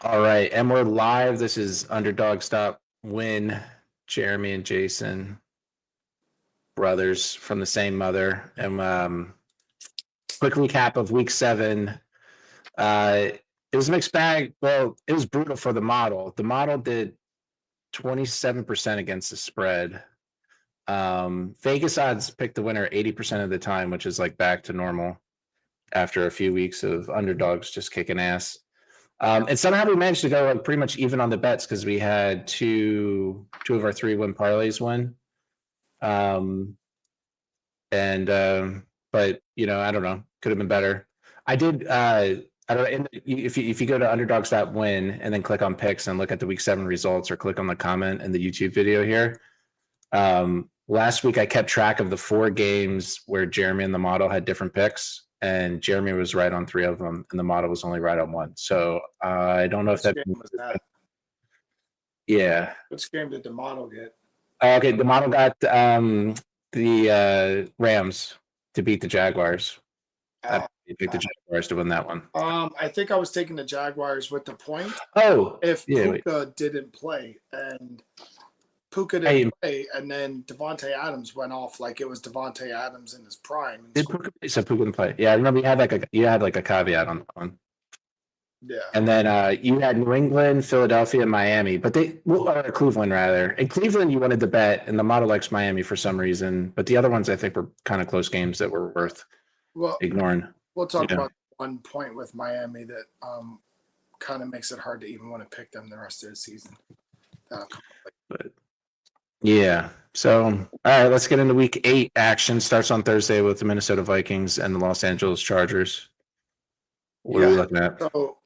All right, and we're live. This is Underdogs.win. Jeremy and Jason, brothers from the same mother. And quick recap of week 7. It was a mixed bag. Well, it was brutal for the model. The model did 27% against the spread. Vegas odds picked the winner 80% of the time, which is like back to normal after a few weeks of underdogs just kicking ass. And somehow we managed to go like pretty much even on the bets because we had two of our 3-win parlays win. But I don't know, could have been better. I did. I don't know. If you go to Underdogs.win and then click on picks and look at the week 7 results, or click on the comment in the YouTube video here. Last week I kept track of the 4 games where Jeremy and the model had different picks. And Jeremy was right on 3 of them, and the model was only right on 1. So I don't know if that. Which game was that? Yeah. Which game did the model get? Okay, the model got the Rams to beat the Jaguars. I picked the Jaguars to win that one. I think I was taking the Jaguars with the point. Oh, if Puka didn't play, and Puka didn't play, and then Devontae Adams went off like it was Devontae Adams in his prime. Did Puka? So Puka didn't play. Yeah, I remember you had like a caveat on that one. Yeah. And then you had New England, Philadelphia, and Miami, but Cleveland rather. In Cleveland, you wanted to bet, and the model likes Miami for some reason. But the other ones, I think, were kind of close games that were worth ignoring. We'll talk about one point with Miami that kind of makes it hard to even want to pick them the rest of the season. But yeah. So, all right, let's get into week 8 action. Starts on Thursday with the Minnesota Vikings and the Los Angeles Chargers. What are we looking at? So,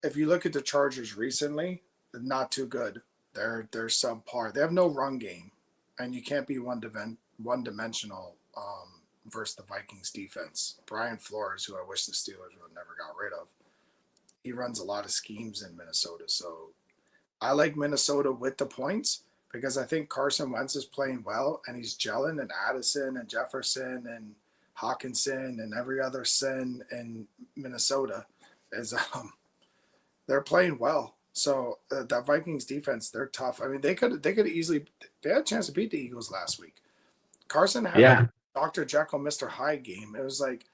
if you look at the Chargers recently, they're not too good. They're subpar. They have no run game, and you can't be one-dimensional versus the Vikings defense. Brian Flores, who I wish the Steelers would have never got rid of, he runs a lot of schemes in Minnesota. So, I like Minnesota with the points, because I think Carson Wentz is playing well, and he's gelling, and Addison and Jefferson and Hawkinson and every other sin in Minnesota is they're playing well. So the Vikings defense, they're tough. I mean, they could easily, they had a chance to beat the Eagles last week. Carson had a Dr. Jekyll, Mr. Hyde game. It was like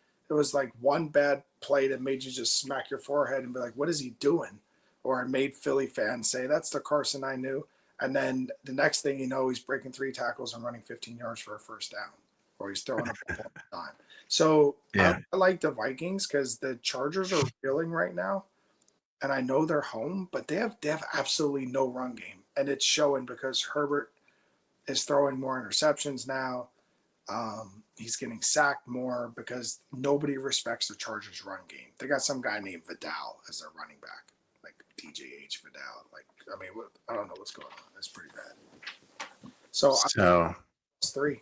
one bad play that made you just smack your forehead and be like, what is he doing? Or it made Philly fans say, that's the Carson I knew. And then the next thing you know, he's breaking 3 tackles and running 15 yards for a first down, or he's throwing a ball all the time. So I like the Vikings because the Chargers are reeling right now, and I know they're home, but they have absolutely no run game, and it's showing because Herbert is throwing more interceptions now. He's getting sacked more because nobody respects the Chargers' run game. They got some guy named Vidal as their running back, like DJH Vidal. Like, I mean, I don't know what's going on. It's pretty bad. So 3.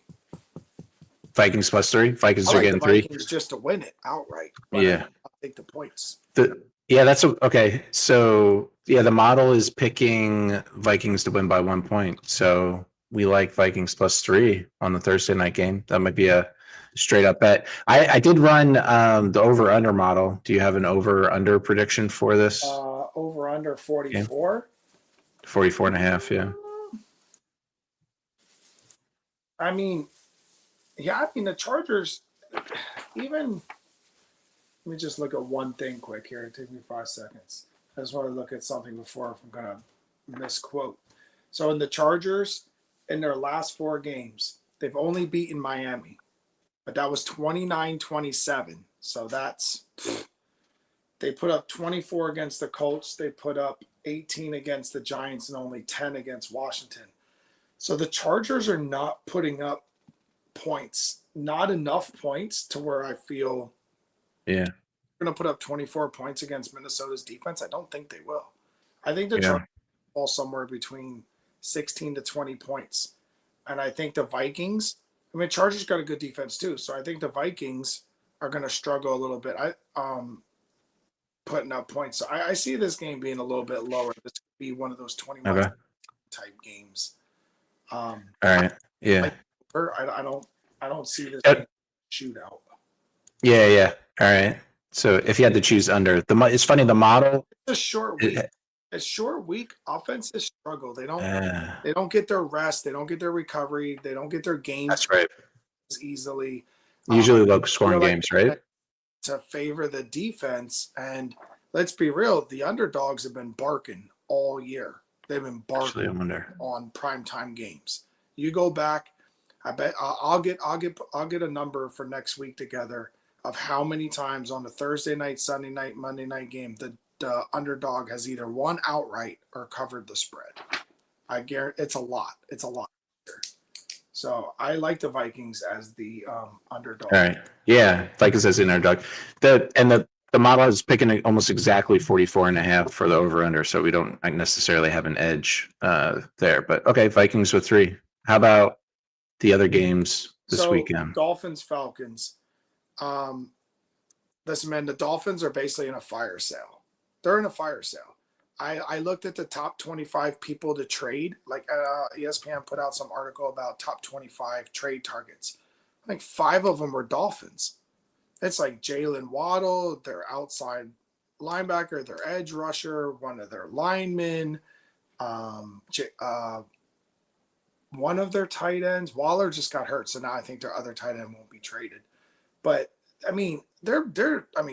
Vikings +3. Vikings are getting 3. Vikings just to win it outright. Yeah, I'll take the points. That's okay. So the model is picking Vikings to win by 1 point. So we like Vikings +3 on the Thursday night game. That might be a straight up bet. I did run the over under model. Do you have an over under prediction for this? Over under 44. 44.5. Yeah. I mean, the Chargers, even, let me just look at one thing quick here. Take me 5 seconds. I just want to look at something before if I'm going to misquote. So in the Chargers, in their last 4 games, they've only beaten Miami, but that was 29-27. So they put up 24 against the Colts. They put up 18 against the Giants and only 10 against Washington. So the Chargers are not putting up points, not enough points to where I feel they're going to put up 24 points against Minnesota's defense. I don't think they will. I think the Chargers fall somewhere between 16 to 20 points. And I think the Vikings, Chargers got a good defense too. So I think the Vikings are going to struggle a little bit. Putting up points. So I see this game being a little bit lower. This could be one of those 21 type games. All right. Yeah. I don't see this shootout. Yeah. All right. So if you had to choose under, it's funny, the model. It's a short week. It's short week. Offenses struggle. They Uh, don't get their rest. They don't get their recovery. They don't get their games that's right. as easily. Usually low I scoring feel like games, right? to favor the defense. And let's be real, the underdogs have been barking all year. They've been Actually, I barking wonder. on primetime games. You go back, I bet I'll get a number for next week together of how many times on the Thursday night, Sunday night, Monday night game the underdog has either won outright or covered the spread. I guarantee it's a lot. It's a lot. So I like the Vikings as the underdog. All right. Yeah. Like it says in our dog. The model is picking almost exactly 44.5 for the over under. So we don't necessarily have an edge there. But okay, Vikings with 3. How about the other games this weekend? Dolphins, Falcons. Listen, man, the Dolphins are basically in a fire sale. They're in a fire sale. I looked at the top 25 people to trade. Like ESPN put out some article about top 25 trade targets. I think 5 of them were Dolphins. It's like Jalen Waddle, their outside linebacker, their edge rusher, one of their linemen, one of their tight ends. Waller just got hurt, so now I think their other tight end won't be traded. But I mean,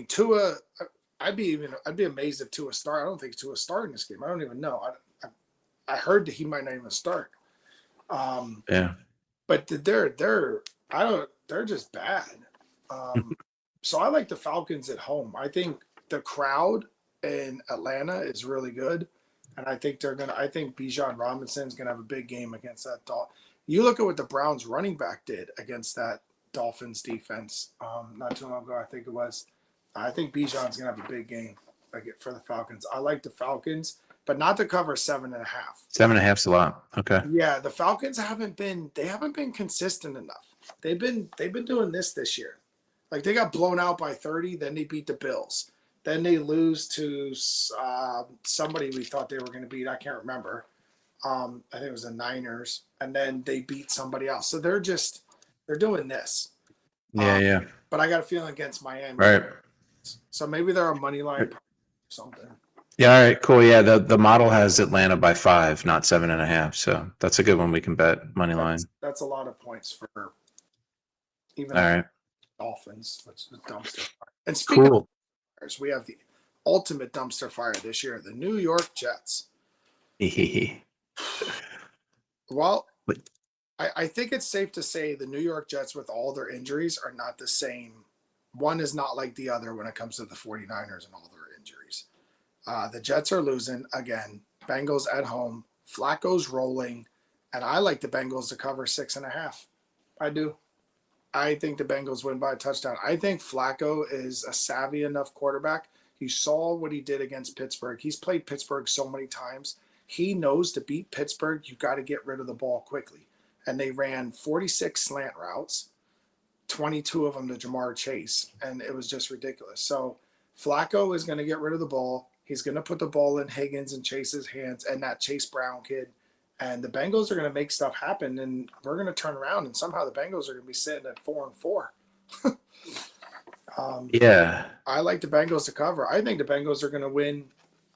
Tua. I'd be amazed if Tua start. I don't think Tua start in this game. I don't even know. I heard that he might not even start. Yeah. But they're just bad. So I like the Falcons at home. I think the crowd in Atlanta is really good, and I think Bijan Robinson's gonna have a big game against that Dolphins. You look at what the Browns running back did against that Dolphins defense not too long ago. I think it was. I think Bijan's gonna have a big game for the Falcons. I like the Falcons, but not to cover 7.5. 7.5's a lot. Okay. Yeah, the Falcons haven't been consistent enough. They've been doing this year. Like they got blown out by 30, then they beat the Bills. Then they lose to somebody we thought they were going to beat. I can't remember. I think it was the Niners, and then they beat somebody else. So they're doing this. Yeah. But I got a feeling against Miami. Right. So maybe they're a money line or something. Yeah. All right. Cool. Yeah. The model has Atlanta by 5, not 7.5. So that's a good one. We can bet money line. That's a lot of points for even All right. Dolphins, which is a dumpster fire. And speaking Cool. of fires, we have the ultimate dumpster fire this year, the New York Jets. Well, I think it's safe to say the New York Jets, with all their injuries, are not the same. One is not like the other when it comes to the 49ers and all their injuries. The Jets are losing again. Bengals at home. Flacco's rolling. And I like the Bengals to cover 6.5. I do. I think the Bengals win by a touchdown. I think Flacco is a savvy enough quarterback. You saw what he did against Pittsburgh. He's played Pittsburgh so many times. He knows to beat Pittsburgh, you got to get rid of the ball quickly. And they ran 46 slant routes, 22 of them to Jamar Chase, and it was just ridiculous. So Flacco is going to get rid of the ball. He's going to put the ball in Higgins and Chase's hands and that Chase Brown kid. And the Bengals are going to make stuff happen, and we're going to turn around, and somehow the Bengals are going to be sitting at 4-4. Yeah. I like the Bengals to cover. I think the Bengals are going to win.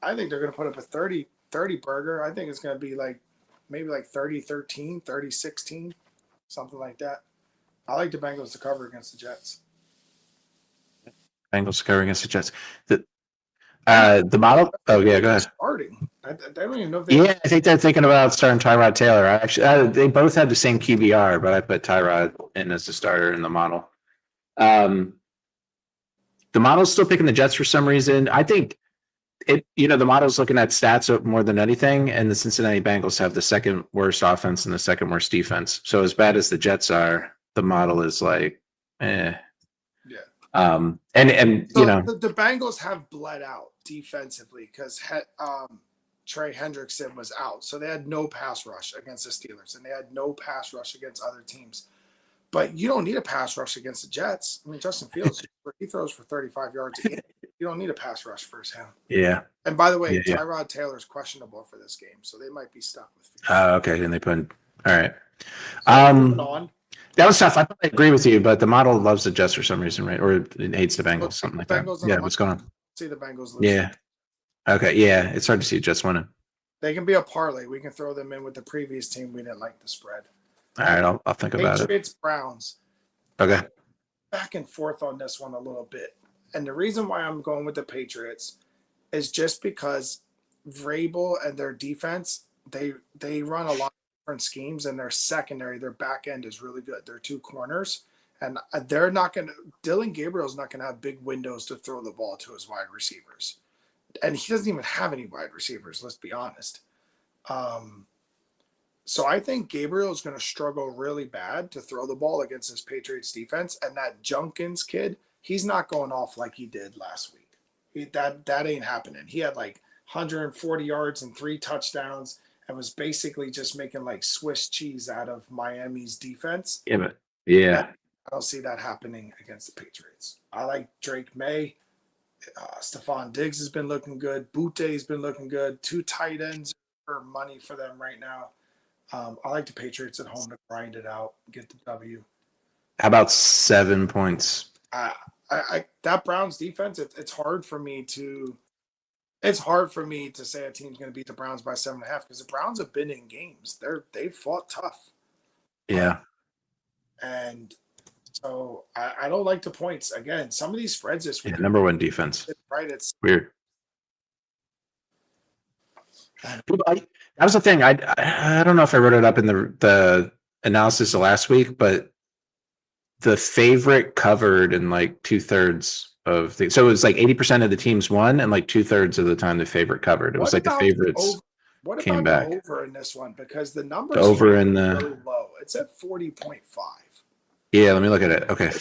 I think they're going to put up a 30 burger. I think it's going to be maybe 30-13, 30-16, something like that. I like the Bengals to cover against the Jets. Bengals cover against the Jets. The model. Oh yeah, go ahead. Starting. I don't even know if they. Yeah, I think they're thinking about starting Tyrod Taylor. They both had the same QBR, but I put Tyrod in as the starter in the model. The model's still picking the Jets for some reason. I think the model's looking at stats more than anything, and the Cincinnati Bengals have the second worst offense and the second worst defense. So as bad as the Jets are, the model is like, eh. Yeah. And so the Bengals have bled out defensively because Trey Hendrickson was out, so they had no pass rush against the Steelers, and they had no pass rush against other teams. But you don't need a pass rush against the Jets. I mean, Justin Fields, he throws for 35 yards a game. You don't need a pass rush versus him. Yeah. And by the way, Tyrod Taylor's questionable for this game, so they might be stuck with Fields. Okay. Then they put in. All right. On. That was tough. I agree with you, but the model loves the Jets for some reason, right? Or it hates the Bengals, something like that. Yeah, what's going on? See the Bengals lose. Yeah. Okay, yeah, it's hard to see Jets winning. They can be a parlay. We can throw them in with the previous team. We didn't like the spread. All right, I'll think about it. Patriots, Browns. Okay. Back and forth on this one a little bit. And the reason why I'm going with the Patriots is just because Vrabel and their defense, they run a lot of different schemes, and their secondary, their back end is really good. They're two corners, and they're not going to – Dylan Gabriel's not going to have big windows to throw the ball to his wide receivers. And he doesn't even have any wide receivers, let's be honest. So I think Gabriel is going to struggle really bad to throw the ball against this Patriots defense. And that Junkins kid, he's not going off like he did last week. That ain't happening. He had like 140 yards and 3 touchdowns and was basically just making like Swiss cheese out of Miami's defense. Yeah. I don't see that happening against the Patriots. I like Drake May. Stephon Diggs has been looking good. Butte's been looking good. 2 tight ends for money for them right now. I like the Patriots at home to grind it out, get the W. How about 7 points? That Browns defense, it's hard for me to say a team's going to beat the Browns by 7.5 because the Browns have been in games. They've fought tough. Yeah. And so I don't like the points. Again, some of these spreads this week. Yeah, number 1 defense. Right. It's weird. That was the thing. I don't know if I wrote it up in the analysis of last week, but the favorite covered in like 2/3 of the. So it was like 80% of the teams won, and like 2/3 of the time the favorite covered. It was like the favorites came back. The over in this one? Because the numbers over in really low. It's at 40.5. Yeah, let me look at it. Okay,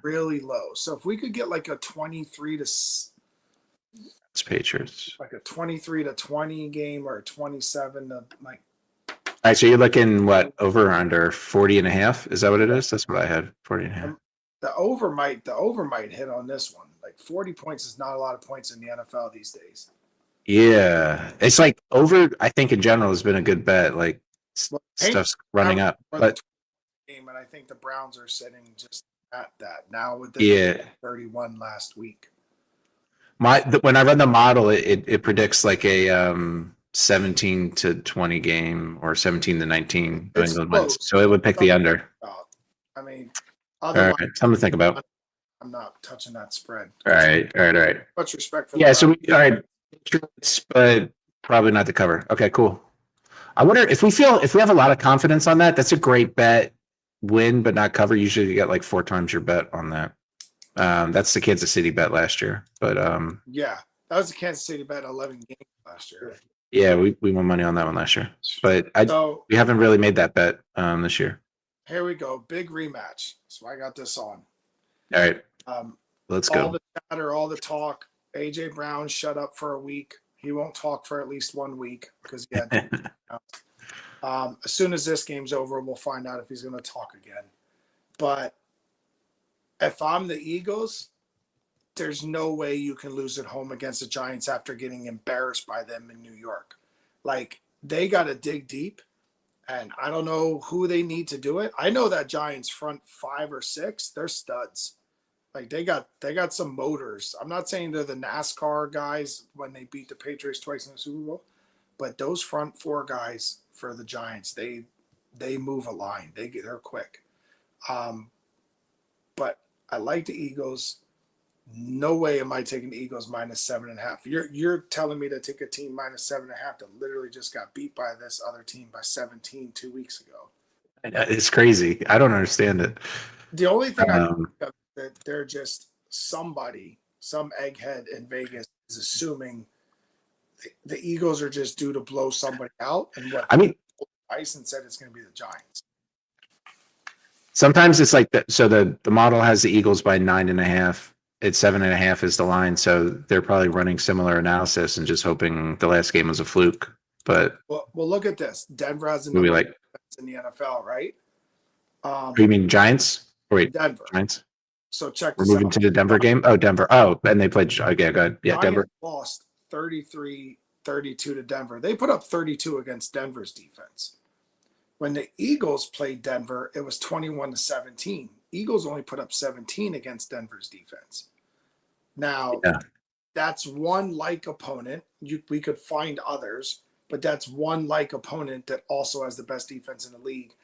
really low. So if we could get like a 23 to. It's Patriots. Like a 23 to 20 game or a 27 to like. All right, so you're looking what, over or under 40.5? Is that what it is? That's what I had, 40.5. The over might hit on this one. Like 40 points is not a lot of points in the NFL these days. Yeah, it's like over. I think in general has been a good bet. Like stuff's running up, but game, and I think the Browns are sitting just at that now with the 31 last week. When I run the model, it predicts like a 17 to 20 game or 17 to 19 New England wins. So it would pick the under. I mean, all right, something to think about. I'm not touching that spread. All right. Much respect for so all right, but probably not the cover. Okay, cool. I wonder if we have a lot of confidence on that. That's a great bet. Win but not cover. Usually you get like 4 times your bet on that. That's the Kansas City bet last year, but yeah, that was the Kansas City bet 11 games last year. Yeah, we won money on that one last year, but we haven't really made that bet this year. Here we go, big rematch. So I got this on. All right, let's go. All the chatter, all the talk. AJ Brown shut up for a week. He won't talk for at least 1 week because he had. As soon as this game's over, we'll find out if he's going to talk again. But if I'm the Eagles, there's no way you can lose at home against the Giants after getting embarrassed by them in New York. Like, they got to dig deep, and I don't know who they need to do it. I know that Giants front 5 or 6, they're studs. Like, they got some motors. I'm not saying they're the NASCAR guys when they beat the Patriots twice in the Super Bowl, but those front 4 guys for the Giants, they move a line. They're quick. But I like the Eagles. No way am I taking the Eagles minus 7.5. You're telling me to take a team minus 7.5 that literally just got beat by this other team by 17 2 weeks ago. It's crazy. I don't understand it. The only thing I think of that they're just some egghead in Vegas is assuming the Eagles are just due to blow somebody out. And Tyson said it's going to be the Giants. Sometimes it's like that. So the model has the Eagles by 9.5. It's 7.5 is the line. So they're probably running similar analysis and just hoping the last game was a fluke. But well, look at this. Denver has a number like in the NFL, right? You mean Giants? Wait, Denver. Giants. So check this out. We're moving to the Denver game. Oh, Denver. Oh, and they played. Okay, go ahead. Yeah, Giants Denver lost 33-32 to Denver. They put up 32 against Denver's defense. When the Eagles played Denver, it was 21-17. Eagles only put up 17 against Denver's defense. Now, that's one like opponent. We could find others, but that's one like opponent that also has the best defense in the league.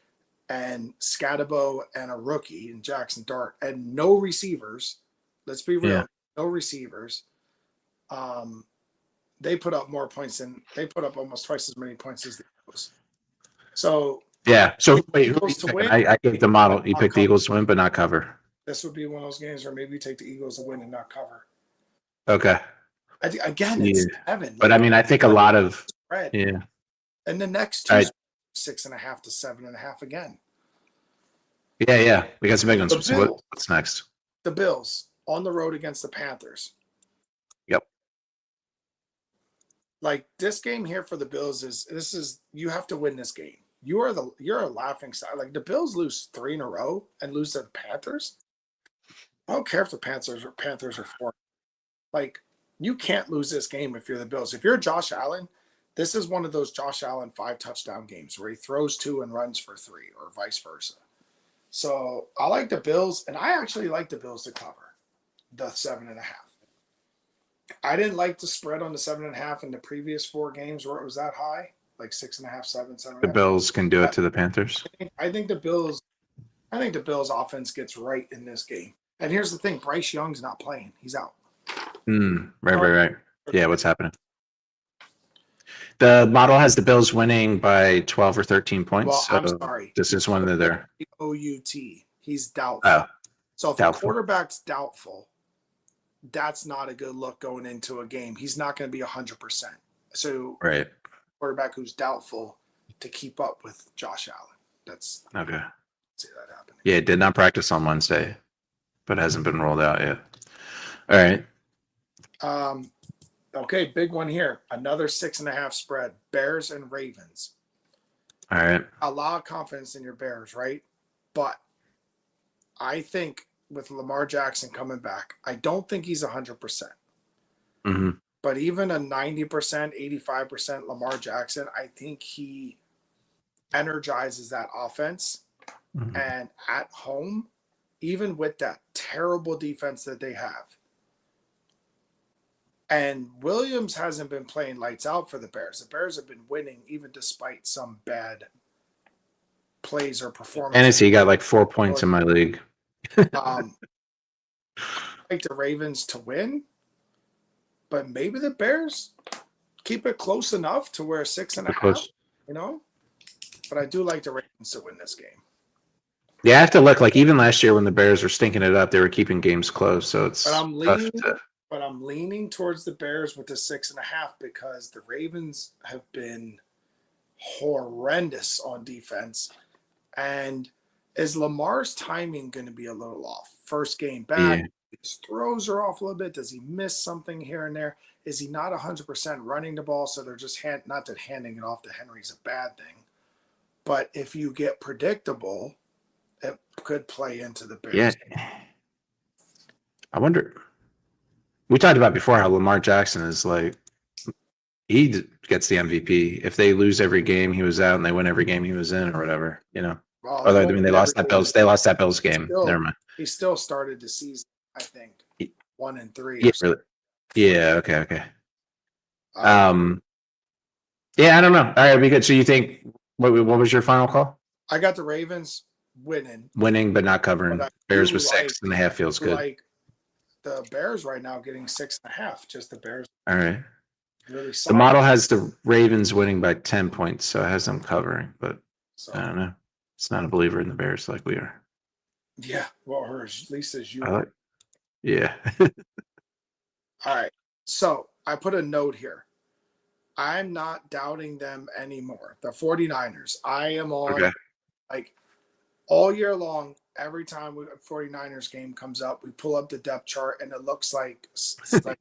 And Scatabo and a rookie in Jackson Dart and no receivers. Let's be real, Yeah. no receivers. They put up almost twice as many points as the Eagles. So Yeah. So wait, who are you Eagles to picking? win. I gave the model. You Not picked the cover. Eagles to win, but not cover. This would be one of those games where maybe you take the Eagles to win and not cover. Okay. Again, Yeah. it's 7. But I mean, I think a lot of spread. yeah. And the next All two right. 6.5 to 7.5 again. Yeah. We got some big ones. The So Bills. what's next? The Bills on the road against the Panthers. Yep. Like this game here for the Bills is you have to win this game. You're a laughing stock. Like the Bills lose 3 in a row and lose to the Panthers. I don't care if the Panthers are 4. Like you can't lose this game if you're the Bills. If you're Josh Allen, this is one of those Josh Allen 5 touchdown games where he throws 2 and runs for 3 or vice versa. So I like the Bills, and I actually like the Bills to cover the 7.5. I didn't like the spread on the 7.5 in the previous 4 games where it was that high, like 6.5, 7, 7. The Bills can do it to the Panthers. I think the Bills offense gets in this game. And here's the thing: Bryce Young's not playing; he's out. Right. Yeah, what's happening? The model has the Bills winning by 12 or 13 points. Well, so I'm sorry. This is one of their OUT. He's doubtful. Oh, so if doubtful. a quarterback's doubtful, that's not a good look going into a game. He's not going to be 100%. So right. Quarterback who's doubtful to keep up with Josh Allen. That's Okay. See that happening. Yeah, did not practice on Wednesday, but hasn't been rolled out yet. All right. Okay, big one here. Another 6.5 spread. Bears and Ravens. All right. A lot of confidence in your Bears, right? But I think with Lamar Jackson coming back, I don't think he's 100%. Mm-hmm. But even a 90%, 85% Lamar Jackson, I think he energizes that offense. Mm-hmm. And at home, even with that terrible defense that they have, and Williams hasn't been playing lights out for the Bears. The Bears have been winning even despite some bad plays or performances. Tennessee got like 4 points in my league. I like the Ravens to win, but maybe the Bears keep it close enough to where 6.5, But I do like the Ravens to win this game. Yeah, I have to look. Like even last year when the Bears were stinking it up, they were keeping games close. So it's But I'm leaning towards the Bears with the 6.5 because the Ravens have been horrendous on defense. And is Lamar's timing going to be a little off? First game back, his throws are off a little bit. Does he miss something here and there? Is he not 100% running the ball? So they're just not that handing it off to Henry is a bad thing. But if you get predictable, it could play into the Bears. Yeah. I wonder. We talked about before how Lamar Jackson is like, he gets the MVP. If they lose every game he was out and they win every game he was in or whatever, Well, I mean, they lost that Bills. They lost that Bills game. Never mind. He still started the season, I think, 1-3. Yeah, really. Yeah. Okay. Yeah, I don't know. All right, be good. So you think what was your final call? I got the Ravens winning, but not covering. Bears with 6.5 feels good. Like the Bears right now getting 6.5. Just the Bears. All right. Really the model has the Ravens winning by 10 points, so it has them covering, but I don't know. It's not a believer in the Bears like we are. Yeah, well, at least as you are. Yeah. All right. So I put a note here. I'm not doubting them anymore. The 49ers. I am on like all year long. Every time a 49ers game comes up, we pull up the depth chart and it looks like it's like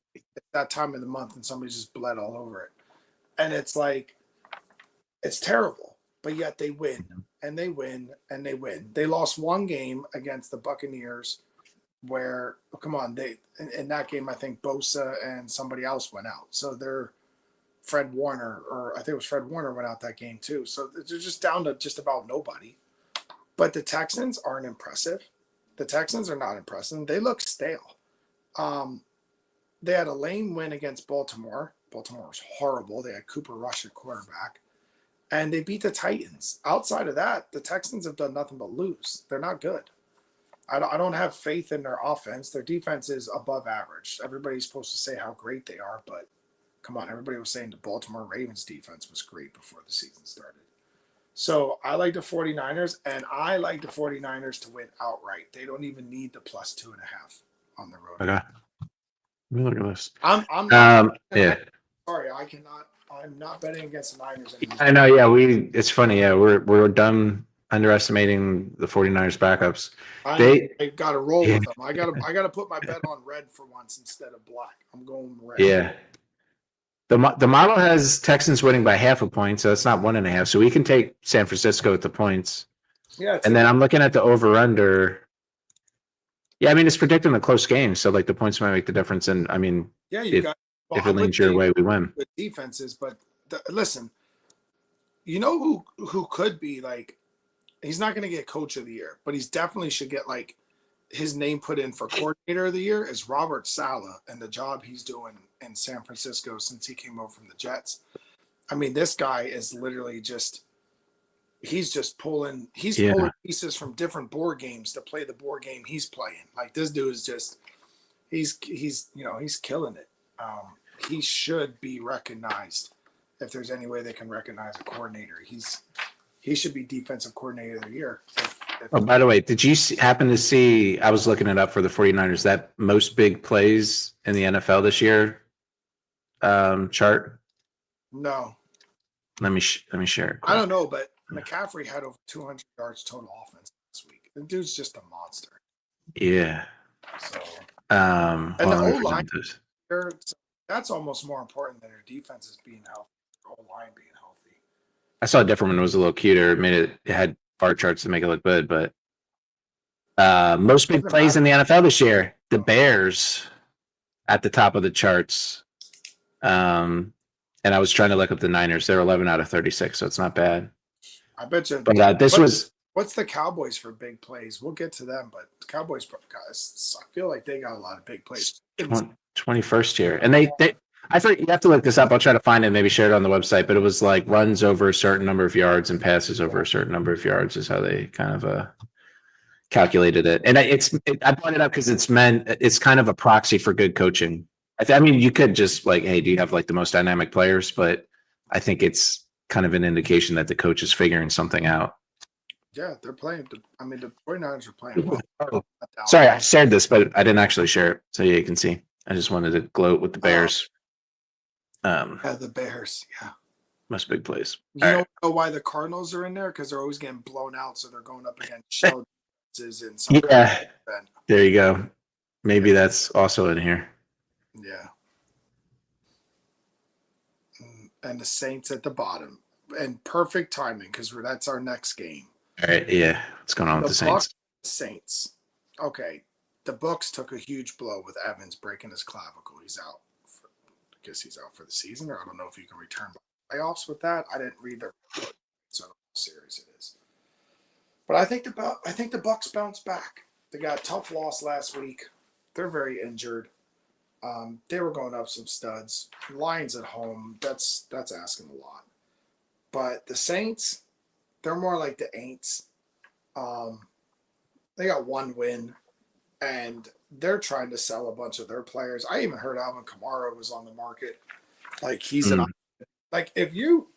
that time of the month and somebody just bled all over it. And it's like, it's terrible, but yet they win and they win and they win. They lost one game against the Buccaneers where, come on, in that game, I think Bosa and somebody else went out. So they're Fred Warner, or I think it was Fred Warner went out that game too. So they're just down to just about nobody. But the Texans aren't impressive. The Texans are not impressive. They look stale. they had a lame win against Baltimore. Baltimore was horrible. They had Cooper Rush at quarterback, and they beat the Titans. Outside of that, the Texans have done nothing but lose. They're not good. I don't have faith in their offense. Their defense is above average. Everybody's supposed to say how great they are, but come on, everybody was saying the Baltimore Ravens defense was great before the season started. So I like the 49ers, and I like the 49ers to win outright. They don't even need the plus 2.5 on the road. Okay. Let me look at this. I'm not. Yeah. Sorry, I cannot. I'm not betting against the Niners anymore. I know. Yeah, it's funny. Yeah, we're done underestimating the 49ers backups. I got to roll with them. I got to put my bet on red for once instead of black. I'm going red. Yeah. The model has Texans winning by 0.5 point, so it's not 1.5. So we can take San Francisco with the points. Yeah. And then I'm looking at the over/under. Yeah, I mean it's predicting a close game, so like the points might make the difference. And I mean, yeah, if it leans your way, we win. With defenses, but listen, you know who could be like, he's not going to get coach of the year, but he's definitely should get like his name put in for coordinator of the year is Robert Saleh and the job he's doing in San Francisco since he came over from the Jets. I mean, this guy is literally just pulling pieces from different board games to play the board game he's playing. Like this dude is just he's killing it. He should be recognized. If there's any way they can recognize a coordinator, he should be defensive coordinator of the year. By the way, did you happen to see, I was looking it up for the 49ers, that most big plays in the NFL this year chart? No. Let me share it. I don't know, but McCaffrey had over 200 yards total offense this week. The dude's just a monster. Yeah. So, and the O-line, that's almost more important than their defenses being healthy, O-line being healthy. I saw a different one. It was a little cuter. It had bar charts to make it look good, but most big plays in the NFL this year, the Bears at the top of the charts. And I was trying to look up the Niners. They're 11 out of 36, so it's not bad. I bet you. But what's the Cowboys for big plays? We'll get to them, but the Cowboys guys, I feel like they got a lot of big plays. 21st year, and they I thought you have to look this up. I'll try to find it and maybe share it on the website. But it was like runs over a certain number of yards and passes over a certain number of yards is how they kind of calculated it. And I brought it up because it's kind of a proxy for good coaching. I mean, you could just like, hey, do you have like the most dynamic players? But I think it's kind of an indication that the coach is figuring something out. Yeah, they're playing. I mean, the 49ers are playing well. Oh, sorry, I shared this, but I didn't actually share it. So yeah, you can see. I just wanted to gloat with the Bears. Yeah, the Bears. Yeah. Most big plays. You don't know why the Cardinals are in there? Because they're always getting blown out. So they're going up against shell in some yeah. There you go. Maybe that's also in here. Yeah. And the Saints at the bottom. And perfect timing because that's our next game. All right. Yeah. What's going on with the Saints? Saints. Okay. The Bucs took a huge blow with Evans breaking his clavicle. He's out. I guess he's out for the season, or I don't know if you can return by playoffs with that. I didn't read the report, so I don't know how serious it is. But I think the Bucs bounce back. They got a tough loss last week. They're very injured. They were going up some studs. Lions at home. That's asking a lot. But the Saints, they're more like the Aints. They got one win, and they're trying to sell a bunch of their players. I even heard Alvin Kamara was on the market. Like he's like if you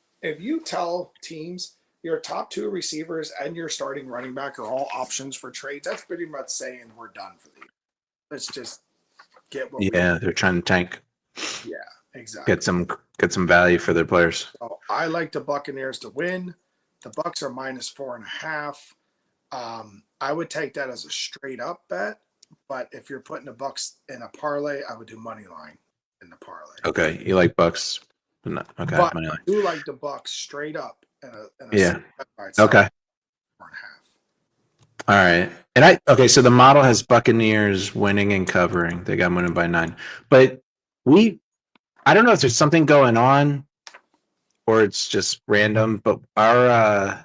tell teams your top two receivers and your starting running back are all options for trades, that's pretty much saying we're done for the year. Let's just get what they're trying to tank. Yeah, exactly. Get some value for their players. So I like the Buccaneers to win. The Bucs are -4.5. I would take that as a straight up bet, but if you're putting the Bucs in a parlay, I would do money line in the parlay. Okay, you like Bucs? Okay, but money line. I do like the Bucs straight up in a yeah. Okay. 4.5. All right. And so the model has Buccaneers winning and covering. They got winning by 9. But I don't know if there's something going on or it's just random, but our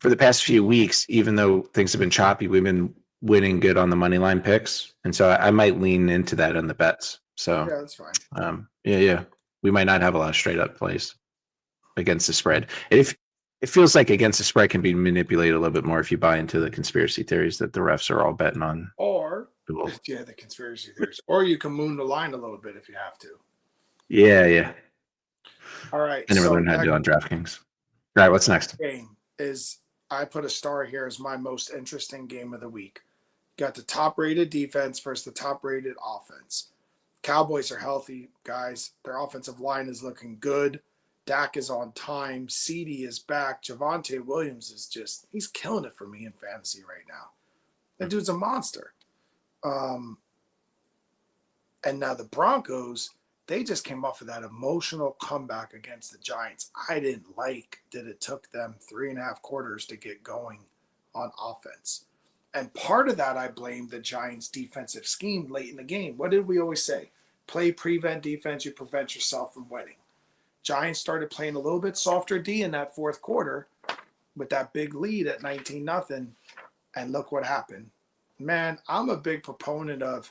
for the past few weeks, even though things have been choppy, we've been winning good on the money line picks. And so I might lean into that on the bets. So Yeah, that's fine. yeah, we might not have a lot of straight up plays against the spread. If it feels like against the spread can be manipulated a little bit more if you buy into the conspiracy theories that the refs are all betting on. Or Duel. yeah, the conspiracy theories. Or you can moon the line a little bit if you have to. Yeah. All right. I never So learned how to do next it on DraftKings. All right, what's next? game is I put a star here as my most interesting game of the week. Got the top rated defense versus the top rated offense. Cowboys are healthy, guys. Their offensive line is looking good. Dak is on time. CD is back. Javonte Williams is he's killing it for me in fantasy right now. That dude's a monster. And now the Broncos, they just came off of that emotional comeback against the Giants. I didn't like that it took them 3.5 quarters to get going on offense. And part of that, I blame the Giants' defensive scheme late in the game. What did we always say? Play prevent defense, you prevent yourself from winning. Giants started playing a little bit softer D in that fourth quarter with that big lead at 19-0. And look what happened. Man, I'm a big proponent of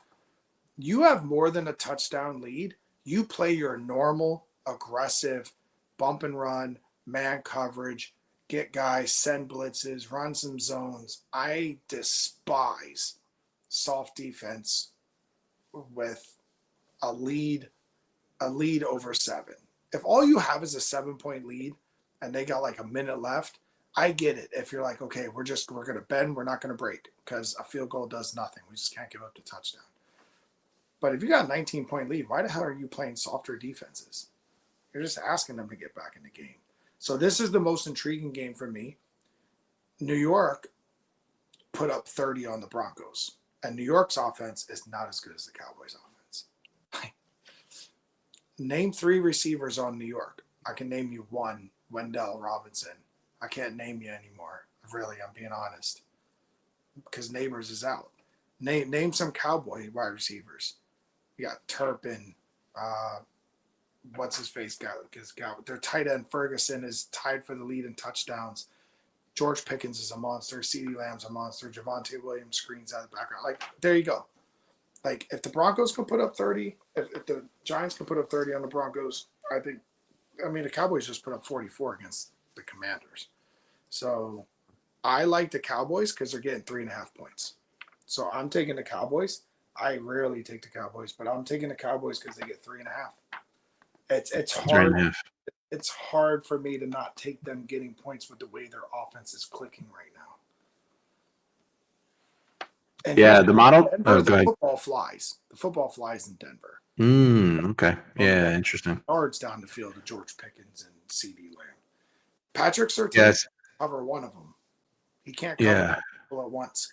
you have more than a touchdown lead. You play your normal, aggressive, bump and run, man coverage, get guys, send blitzes, run some zones. I despise soft defense with a lead over 7. If all you have is a 7-point lead and they got like a minute left, I get it. If you're like, okay, we're going to bend, we're not going to break because a field goal does nothing. We just can't give up the touchdown. But if you got a 19-point lead, why the hell are you playing softer defenses? You're just asking them to get back in the game. So this is the most intriguing game for me. New York put up 30 on the Broncos, and New York's offense is not as good as the Cowboys' offense. Name 3 receivers on New York. I can name you one, Wendell Robinson. I can't name you anymore. Really, I'm being honest. Because Neighbors is out. Name some Cowboy wide receivers. You got Turpin. What's his face? Their tight end Ferguson is tied for the lead in touchdowns. George Pickens is a monster. CeeDee Lamb's a monster. Javonte Williams screens out of the background. Like, there you go. Like, if the Broncos can put up 30, if the Giants can put up 30 on the Broncos, the Cowboys just put up 44 against the Commanders. So I like the Cowboys because they're getting 3.5 points. So I'm taking the Cowboys. I rarely take the Cowboys, but I'm taking the Cowboys because they get 3.5. It's hard. 3.5. It's hard for me to not take them getting points with the way their offense is clicking right now. And Yeah, the model. Denver, Go ahead. football flies. The football flies in Denver. Okay. Yeah, interesting. Yards down the field to George Pickens and CeeDee Lamb. Patrick Surtain Yes. cover one of them. He can't cover people at once.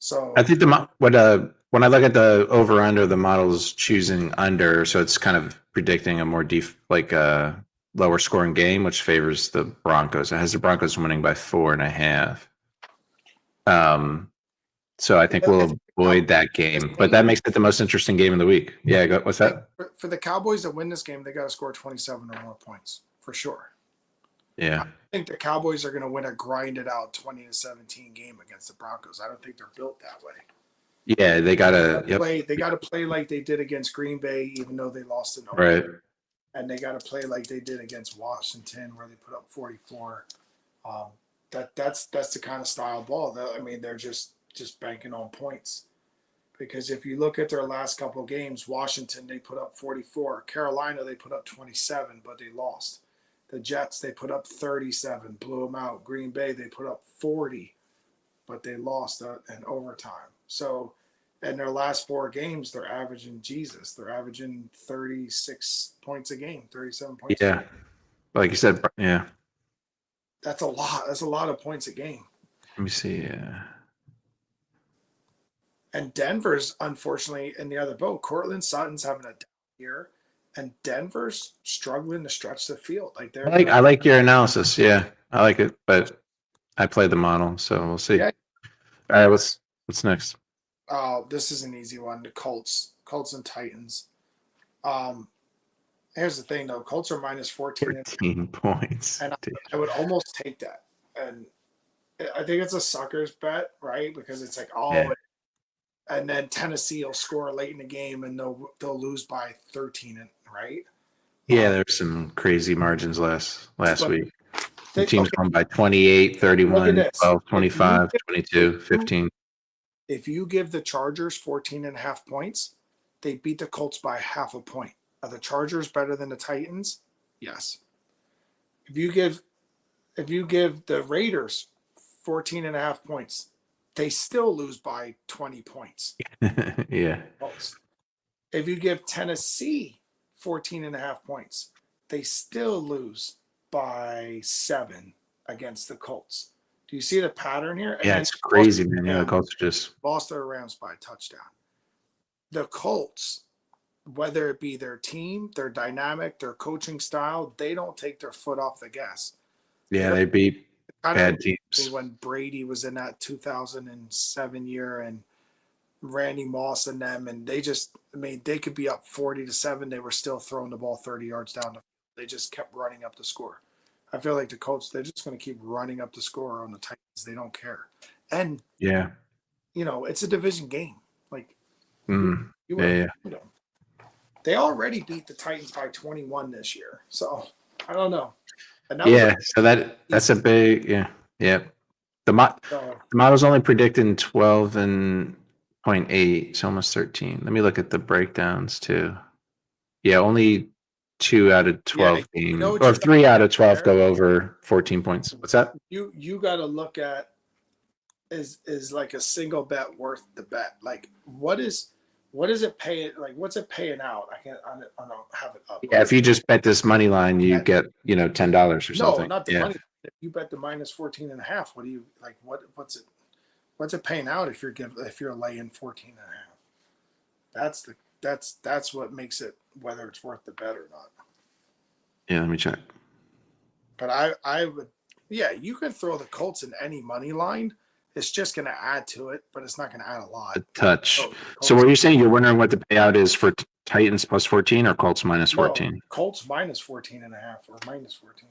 So I think when I look at the over under, the model's choosing under, so it's kind of predicting a more lower scoring game, which favors the Broncos. It has the Broncos winning by 4.5. So I think we'll avoid that game, but that makes it the most interesting game of the week. Yeah, what's that? For the Cowboys to win this game, they got to score 27 or more points for sure. Yeah. I think the Cowboys are going to win a grinded out 20-17 game against the Broncos. I don't think they're built that way. Yeah, they gotta play. They got to play like they did against Green Bay, even though they lost in overtime. Right. And they got to play like they did against Washington, where they put up 44. That's the kind of style ball. They're just banking on points. Because if you look at their last couple of games, Washington, they put up 44. Carolina, they put up 27, but they lost. The Jets, they put up 37, blew them out. Green Bay, they put up 40, but they lost in overtime. So in their last 4 games, they're averaging They're averaging 36 points a game, 37 points. Yeah. Like you said, yeah. That's a lot. That's a lot of points a game. Let me see. And Denver's, unfortunately, in the other boat. Cortland Sutton's having a down year, and Denver's struggling to stretch the field. I like your analysis. Yeah, I like it, but I played the model, so we'll see. Yeah. All right, what's next? Oh, this is an easy one. The Colts and Titans. Here's the thing, though. Colts are minus 14 points. And I would almost take that. And I think it's a sucker's bet, right? Because it's like, and then Tennessee will score late in the game and they'll lose by 13, right? Yeah, there's some crazy margins last But week. The teams okay, won by 28, look at 31, this. 12, If you 25, give, if 22, you 15. if you give the Chargers 14 and a half points, they beat the Colts by half a point. Are the Chargers better than the Titans? Yes. If you give the Raiders 14 and a half points, they still lose by 20 points. Yeah. Colts. If you give Tennessee 14 and a half points, they still lose by 7 against the Colts. Do you see the pattern here? And Yeah, then it's crazy, man. Yeah, the Rams, Colts are just lost their Rams by a touchdown. The Colts, whether it be their team, their dynamic, their coaching style, they don't take their foot off the gas. yeah, they beat Kind bad of teams. when Brady was in that 2007 year and Randy Moss and them, and they just, I mean, they could be up 40-7. They were still throwing the ball 30 yards down the field. They just kept running up the score. I feel like the Colts, they're just going to keep running up the score on the Titans. They don't care. And, Yeah. it's a division game. Like, Mm. you Yeah, they already beat the Titans by 21 this year. So, I don't know. And that yeah. So that's a big yeah. The model's only predicting 12 and 0.8, so almost 13. Let me look at the breakdowns too. Yeah, only 2 out of 12 games, or 3 out of 12 go over 14 points. What's that? You got to look at is like a single bet worth the bet? Like what is it paying? Like what's it paying out? I don't have it up. Yeah, if you just bet this money line, you get $10 or something. No, not the yeah. money. If you bet the minus 14 and a half, what do you like? What's it paying out if you're laying 14 and a half? That's what makes it whether it's worth the bet or not. Yeah, let me check. But I would, yeah, you can throw the Colts in any money line. It's just going to add to it, but it's not going to add a lot. A touch. So what you're saying, you're wondering what the payout is for Titans plus 14 or Colts minus 14? No, Colts minus 14 and a half or minus 14.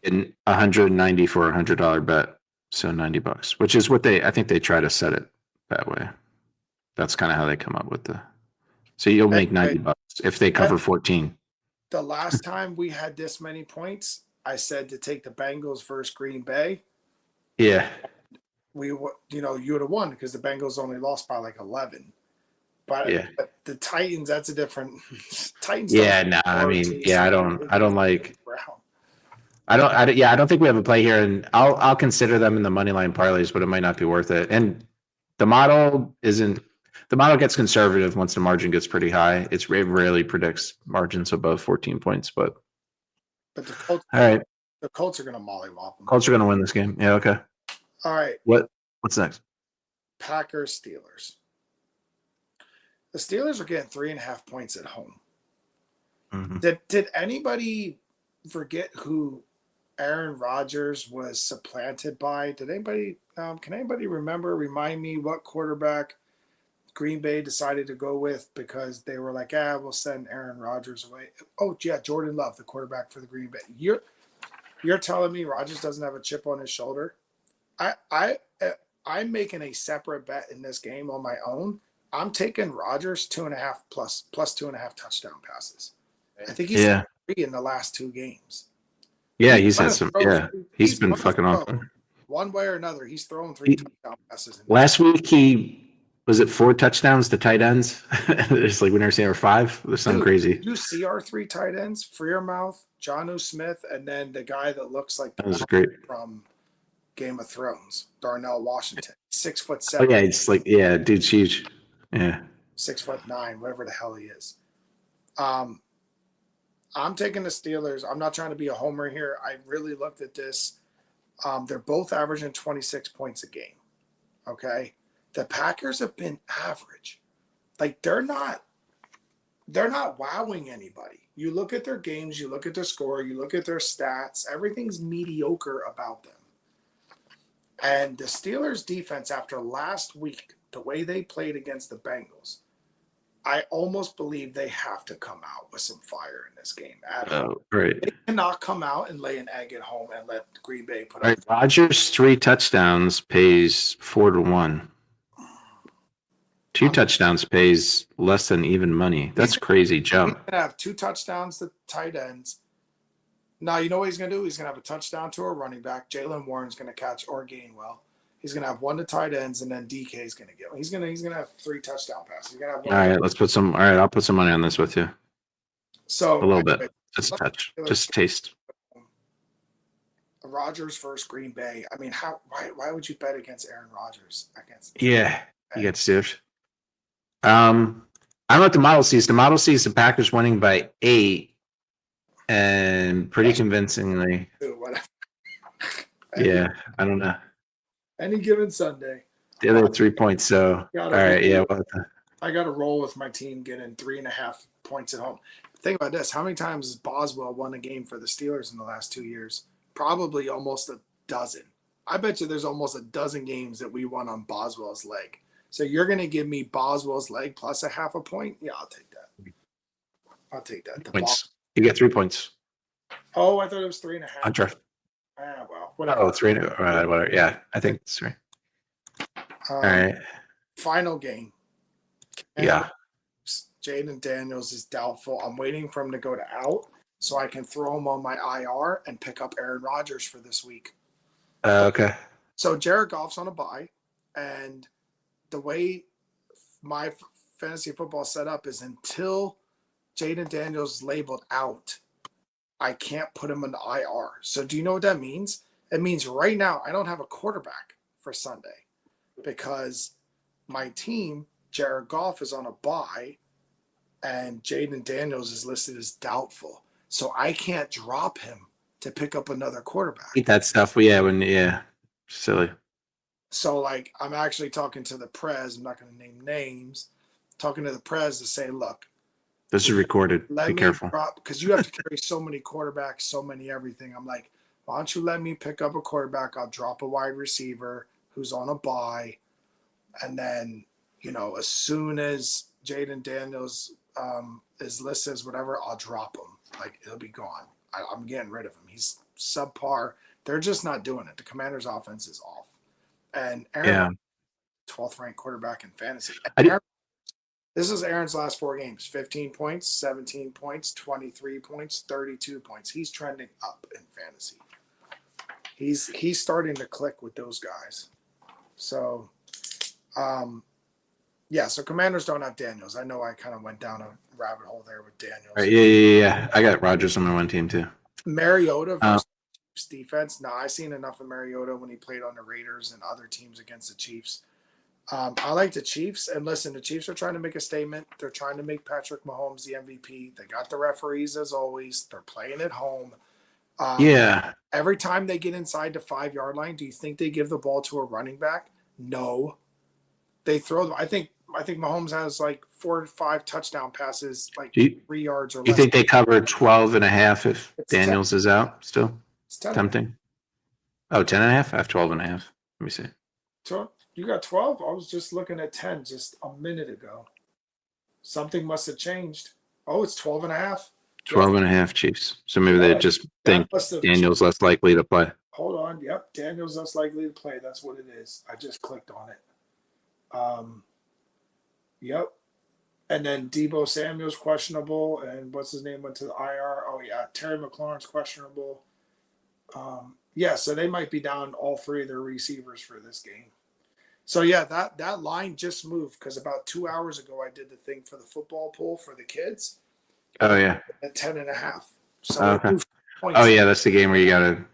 And 190 for $100 bet, so $90, which is what I think they try to set it that way. That's kind of how they come up with so you'll make $90 if they cover 14. The last time we had this many points, I said to take the Bengals versus Green Bay. Yeah. You would have won because the Bengals only lost by like 11. But the Titans, that's a different Titans. Yeah, no, I mean, I don't like. I don't think we have a play here, and I'll consider them in the money line parlays, but it might not be worth it. And the model gets conservative once the margin gets pretty high. It rarely predicts margins above 14 points, but the Colts, all right, the Colts are going to mollywop them. Colts are going to win this game. Yeah, okay. All right. What's next? Packers Steelers. The Steelers are getting 3.5 points at home. Mm-hmm. Did anybody forget who Aaron Rodgers was supplanted by? Did anybody? Can anybody remind me what quarterback Green Bay decided to go with because they were like, we'll send Aaron Rodgers away. Oh yeah, Jordan Love, the quarterback for the Green Bay. You're telling me Rodgers doesn't have a chip on his shoulder? I'm making a separate bet in this game on my own. I'm taking Rodgers 2.5 plus 2.5 touchdown passes. I think he's 3 in the last 2 games. Yeah, he's had some. Yeah, he's been fucking off. One way or another, he's throwing 3 touchdown passes. Last week was it 4 touchdowns to tight ends? It's like we never seen 5. There's something crazy. Did you see our 3 tight ends? Freiermouth, Jonnu Smith, and then the guy that looks like that was great from Game of Thrones, Darnell Washington, 6'7". Oh yeah, it's like dude's huge. Yeah, 6'9", whatever the hell he is. I'm taking the Steelers. I'm not trying to be a homer here. I really looked at this. They're both averaging 26 points a game. Okay, the Packers have been average. Like they're not wowing anybody. You look at their games, you look at their score, you look at their stats. Everything's mediocre about them. And the Steelers defense, after last week, the way they played against the Bengals, I almost believe they have to come out with some fire in this game. Right. They cannot come out and lay an egg at home and let Green Bay put up. Rodgers 3 touchdowns pays 4-1. 2 touchdowns pays less than even money. That's crazy He's jump. gonna have 2 touchdowns to tight ends. Now you know what he's gonna do? He's gonna have a touchdown to a running back. Jalen Warren's gonna catch or Gainwell. He's gonna have 1 to tight ends, and then DK is gonna get. He's gonna have 3 touchdown passes. He's gonna have 1. All right, let's put some. All right, I'll put some money on this with you. So A little bit, just a touch, just a taste. Rodgers versus Green Bay. I mean, how? Why would you bet against Aaron Rodgers? Yeah, you get serious. I don't know what the model sees. The model sees the Packers winning by 8, and pretty convincingly. Whatever. Yeah, I don't know. Any given Sunday. The other 3 points. So all right, yeah. I got to roll with my team getting 3.5 points at home. Think about this: how many times has Boswell won a game for the Steelers in the last 2 years? Probably almost a dozen. I bet you there's almost a dozen games that we won on Boswell's leg. So you're going to give me Boswell's leg plus a 0.5 point? Yeah, I'll take that. I'll take that. Points. You get 3 points. Oh, I thought it was 3.5. Hunter. Well, whatever. Oh, 3. Whatever. Yeah, I think it's 3. All right. Final game. Yeah. Jaden Daniels is doubtful. I'm waiting for him to go to out so I can throw him on my IR and pick up Aaron Rodgers for this week. Okay. So Jared Goff's on a bye, and the way my fantasy football set up is until Jaden Daniels labeled out, I can't put him in the IR. So do you know what that means? It means right now I don't have a quarterback for Sunday because my team, Jared Goff, is on a bye and Jaden Daniels is listed as doubtful. So I can't drop him to pick up another quarterback. Eat that stuff. Yeah. Silly. So, like, I'm actually talking to the Prez. I'm not going to name names. Talking to the Prez to say, look. This is recorded. Be careful. Because you have to carry so many quarterbacks, so many everything. I'm like, why don't you let me pick up a quarterback? I'll drop a wide receiver who's on a bye. And then, as soon as Jaden Daniels is listed as whatever, I'll drop him. Like, it'll be gone. I'm getting rid of him. He's subpar. They're just not doing it. The Commanders' offense is off. And Aaron, 12th ranked quarterback in fantasy. This is Aaron's last 4 games: 15 points, 17 points, 23 points, 32 points. He's trending up in fantasy. He's starting to click with those guys. So, so Commanders don't have Daniels. I know I kind of went down a rabbit hole there with Daniels. Right, yeah. I got Rodgers on my one team too. Mariota versus defense. No, I seen enough of Mariota when he played on the Raiders and other teams against the Chiefs. I like the Chiefs, and listen, the Chiefs are trying to make a statement. They're trying to make Patrick Mahomes the MVP. They got the referees as always. They're playing at home. Every time they get inside the 5-yard line, do you think they give the ball to a running back? No. They throw them. I think Mahomes has like 4 or 5 touchdown passes, like 3 yards or less. You think they cover 12.5 if Daniels is out still? It's 10. Tempting. Oh, 10.5? I have 12.5. Let me see. You got 12? I was just looking at 10 just a minute ago. Something must have changed. Oh, it's 12.5. 12.5 Chiefs. So maybe they just think Daniel's less likely to play. Hold on. Yep. Daniel's less likely to play. That's what it is. I just clicked on it. Yep. And then Deebo Samuel's questionable. And what's his name went to the IR? Oh, yeah. Terry McLaurin's questionable. So they might be down all 3 of their receivers for this game. So, yeah, that line just moved because about 2 hours ago I did the thing for the football pool for the kids. Oh, yeah. At 10.5. So okay. Oh, yeah, that's the game where you got to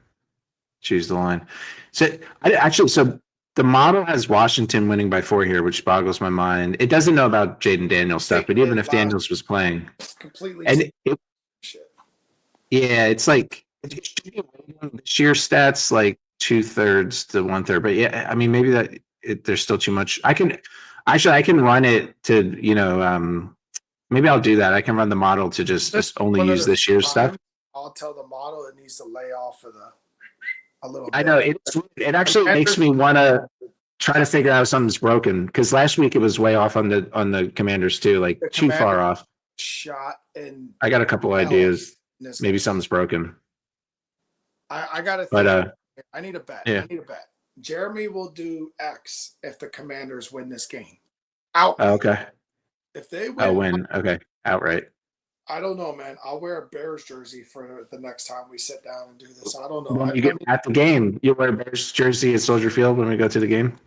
choose the line. So, the model has Washington winning by 4 here, which boggles my mind. It doesn't know about Jaden Daniels stuff, but even if Daniels was playing. Completely. And shit. Yeah, it's like sheer stats like 2/3 to 1/3. But, yeah, I mean, maybe there's still too much. I can run it to, maybe I'll do that. I can run the model to just only use this year's stuff. I'll tell the model it needs to lay off for a little bit. I know it actually makes me want to try to figure out if something's broken because last week it was way off on the Commanders too, like too far off. Shot and I got a couple ideas. Maybe something's broken. I got to think. But I need a bet. Yeah. I need a bet. Jeremy will do X if the Commanders win this game. Out. Oh, okay. If they Oh, win, win. Okay. Outright. I don't know, man. I'll wear a Bears jersey for the next time we sit down and do this. I don't know. When you I get mean, at the game, you wear a Bears jersey at Soldier Field when we go to the game.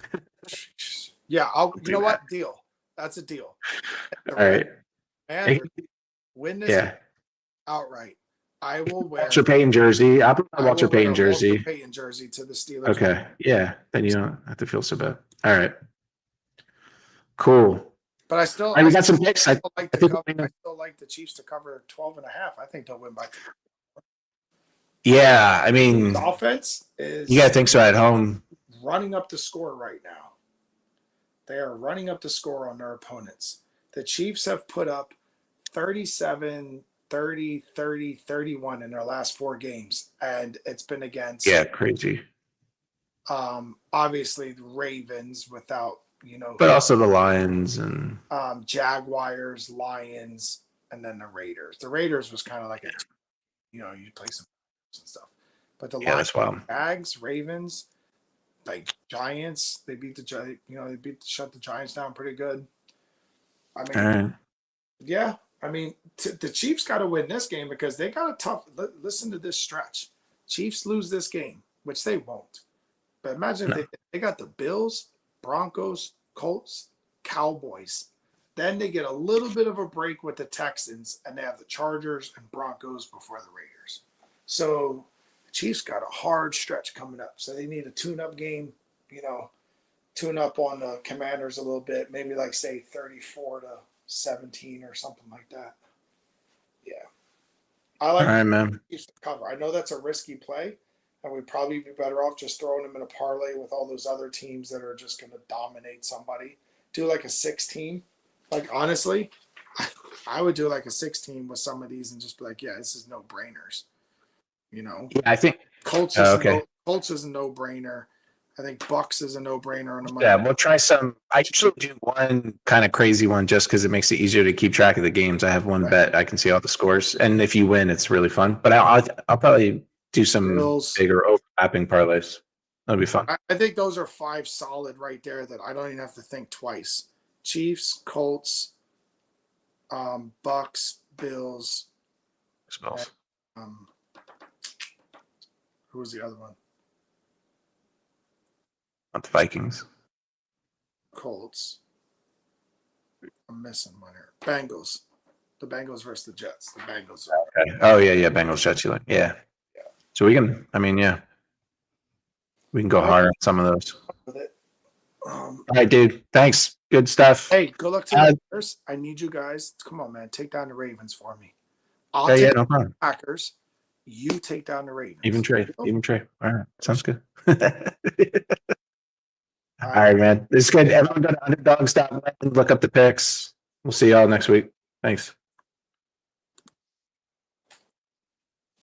yeah. I'll You do know that. what? Deal. That's a deal. The All red right. Panthers win this game Yeah. outright. I will wear. Walter Payton jersey. I'll put my I Walter will wear Payton a Walter jersey. Payton jersey to the Steelers. Okay. Yeah. Then you don't have to feel so bad. All right. Cool. But I still, All right, we got some picks. I still like I to think cover. we I still like the Chiefs to cover 12 and a half. I think they'll win by. yeah. I mean, The offense you is got to think so at home. running up the score right now. They are running up the score on their opponents. The Chiefs have put up 37, 30, 30, 31 in their last 4 games. And it's been against, Yeah. Crazy. obviously, the Ravens without, But also the Lions and Jaguars, Lions, and then the Raiders. The Raiders was kind of like you play some and stuff. But the yeah, Lions, that's wild. Jags, Ravens, like Giants, they beat shut the Giants down pretty good. I mean, All right. yeah, I mean, the Chiefs got to win this game because they got a tough. Listen to this stretch. Chiefs lose this game, which they won't. But imagine if they got the Bills, Broncos, Colts, Cowboys. Then they get a little bit of a break with the Texans, and they have the Chargers and Broncos before the Raiders. So the Chiefs got a hard stretch coming up. So they need a tune-up game, tune up on the Commanders a little bit, maybe like say 34-17 or something like that. Yeah. I like All right, man. Chiefs to cover. I know that's a risky play, and we'd probably be better off just throwing them in a parlay with all those other teams that are just going to dominate somebody. Do like a 6-team. Like, honestly, I would do like a 6-team with some of these and just be like, yeah, this is no brainers. Yeah, I think Colts is Colts is a no brainer. I think Bucks is a no brainer on the money. yeah, we'll try some. I usually do one kind of crazy one just because it makes it easier to keep track of the games. I have one bet. I can see all the scores, and if you win, it's really fun. But I'll probably do some Bills. bigger overlapping parlays. That'll be fun. I think those are 5 solid right there that I don't even have to think twice. Chiefs, Colts, Bucks, Bills. Who was the other one? Not the Vikings. Colts. I'm missing one here. Bengals. The Bengals versus the Jets. The Bengals. Okay. Oh yeah, Bengals Jets. You like? Yeah. So we can. I mean, yeah, we can go harder on some of those. With it. All right, dude. Thanks. Good stuff. Hey, good luck to the Packers. I need you guys. Come on, man. Take down the Ravens for me. I'll take no problem. the Packers. You take down the Ravens. Even trade. All right. Sounds good. All right, man. It's good. Everyone go to Underdogs.win. Look up the picks. We'll see y'all next week. Thanks.